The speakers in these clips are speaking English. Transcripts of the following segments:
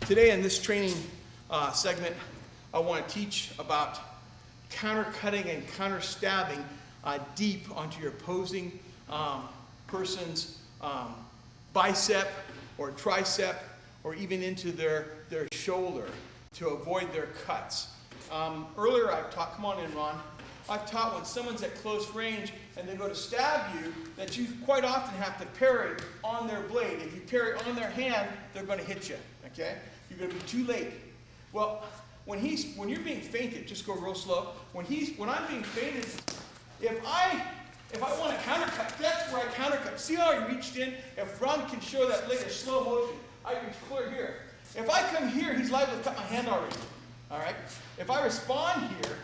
Today in this training segment, I want to teach about counter-cutting and counter-stabbing deep onto your opposing person's bicep or tricep or even into their shoulder to avoid their cuts. Earlier I've taught, come on in Ron, I've taught when someone's at close range and they go to stab you that you quite often have to parry on their blade. If you parry on their hand, they're going to hit you, okay? You're going to be too late. Well, when you're being feinted, just go real slow. When I'm being feinted, if I want to countercut, that's where I countercut. See how I reached in? If Ron can show that later, slow motion, I can clear here. If I come here, he's liable to cut my hand already. All right? If I respond here,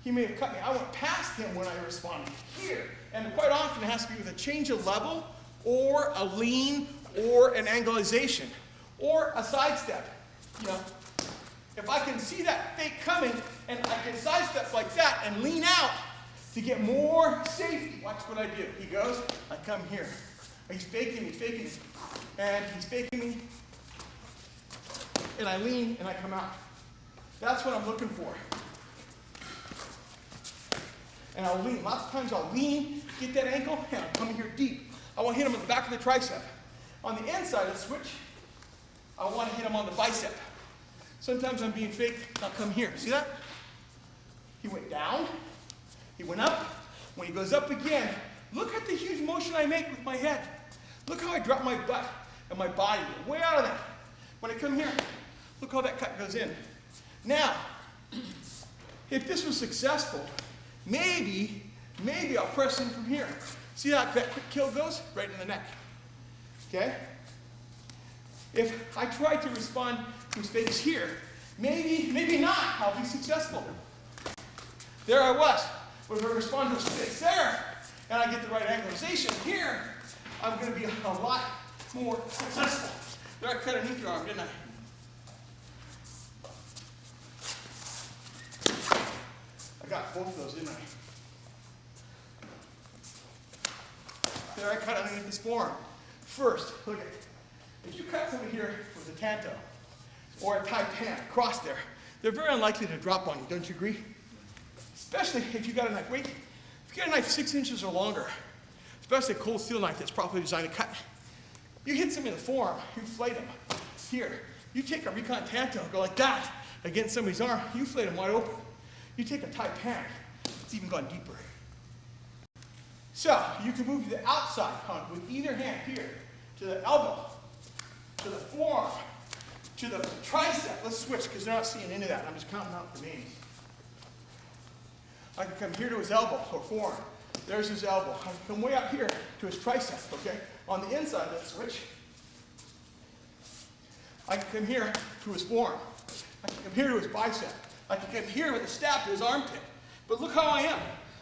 he may have cut me. I went past him when I responded here. And quite often it has to be with a change of level or a lean or an angleization or a sidestep. You know, if I can see that fake coming and I can sidestep like that and lean out to get more safety. Watch what I do. He goes, I come here. He's faking me, and he's faking me. And I lean and I come out. That's what I'm looking for. And I'll lean. Lots of times I'll lean, get that ankle, and I'll come in here deep. I want to hit him in the back of the tricep. On the inside of the switch, I want to hit him on the bicep. Sometimes I'm being fake. I'll come here. See that? He went down. He went up. When he goes up again, look at the huge motion I make with my head. Look how I drop my butt and my body way out of that. When I come here, look how that cut goes in. Now, if this was successful, maybe I'll press in from here. See how that quick kill goes? Right in the neck. Okay? If I try to respond to his face here, maybe not. I'll be successful. There I was. But if I respond to his face there, and I get the right angleization here, I'm going to be a lot more successful. There I cut underneath your arm, didn't I? I got both of those, didn't I? There I cut underneath this forearm. First, look at it. If you cut somebody here with a tanto or a taipan across there, they're very unlikely to drop on you, don't you agree? Especially if you got a knife. Wait, if you got a knife 6 inches or longer, especially a cold steel knife that's properly designed to cut, you hit somebody in the forearm, you flay them. Here, you take a recon tanto and go like that against somebody's arm, you flay them wide open. You take a taipan, it's even gone deeper. So, you can move to the outside with either hand here, to the elbow, to the forearm, to the tricep. Let's switch because they're not seeing any of that. I'm just counting out the names. I can come here to his elbow or forearm. There's his elbow. I can come way up here to his tricep, okay? On the inside, let's switch. I can come here to his forearm. I can come here to his bicep. I can come here with a stab to his armpit. But look how I am.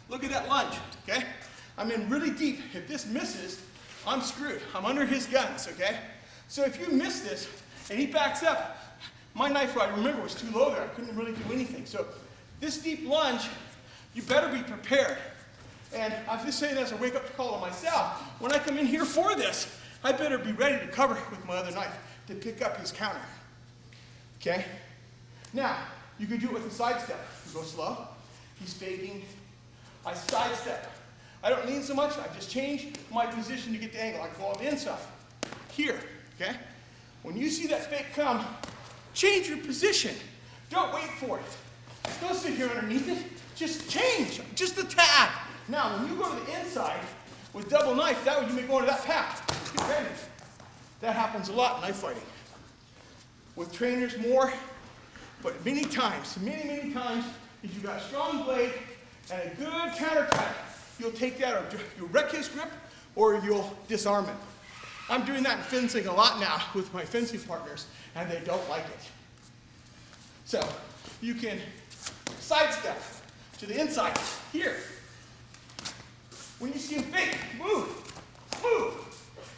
Look at that lunge, okay? I'm in really deep. If this misses, I'm screwed. I'm under his guns, okay? So if you miss this and he backs up, my knife rod, remember, was too low there. I couldn't really do anything. So this deep lunge, you better be prepared. And I'm just saying that as a wake-up call to myself. When I come in here for this, I better be ready to cover with my other knife to pick up his counter. Okay? Now, you can do it with a sidestep. You go slow. He's faking. I sidestep. I don't lean so much. I just change my position to get the angle. I go on the inside. Here. Okay? When you see that fake come, change your position. Don't wait for it. Don't sit here underneath it. Just change. Just a tad. Now, when you go to the inside with double knife, that way you may go into that path. Get ready. That happens a lot in knife fighting. With trainers more, but many times, if you've got a strong blade and a good counter cut, you'll take that or you'll wreck his grip or you'll disarm him. I'm doing that in fencing a lot now with my fencing partners, and they don't like it. So, you can sidestep to the inside, here. When you see him fake, move.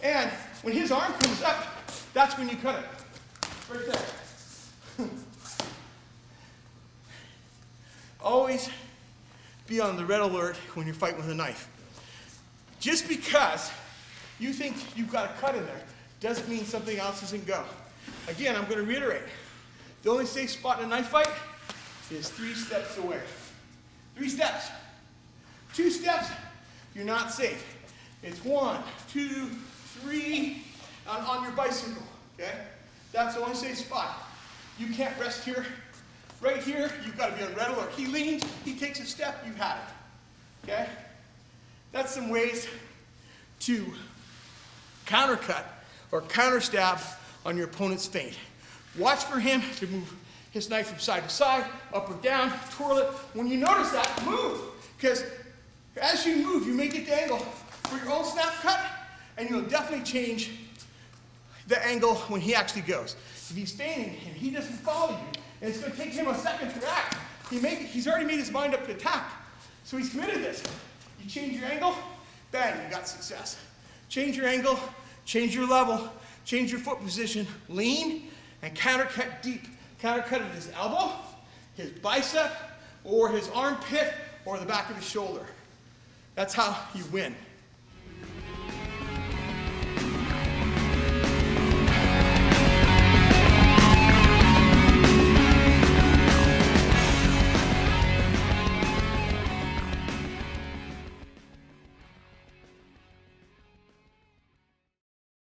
And when his arm comes up, that's when you cut it. Right there. Always be on the red alert when you're fighting with a knife. Just because you think you've got a cut in there doesn't mean something else isn't go. Again, I'm going to reiterate. The only safe spot in a knife fight is 3 steps away. 3 steps. 2 steps, you're not safe. It's 1, 2, 3 on your bicycle, okay? That's the only safe spot. You can't rest here. Right here, you've got to be on red alert. He leans, he takes a step, you've had it, okay? That's some ways to countercut or counterstab on your opponent's feint. Watch for him to move his knife from side to side, up or down, twirl it. When you notice that, move. Because as you move, you may get the angle for your own snap cut, and you'll definitely change the angle when he actually goes. If he's feinting and he doesn't follow you, and it's going to take him a second to react, he's already made his mind up to attack. So he's committed this. You change your angle, bang, you got success. Change your angle, change your level, change your foot position, lean, and countercut deep. Countercut at his elbow, his bicep, or his armpit, or the back of his shoulder. That's how you win.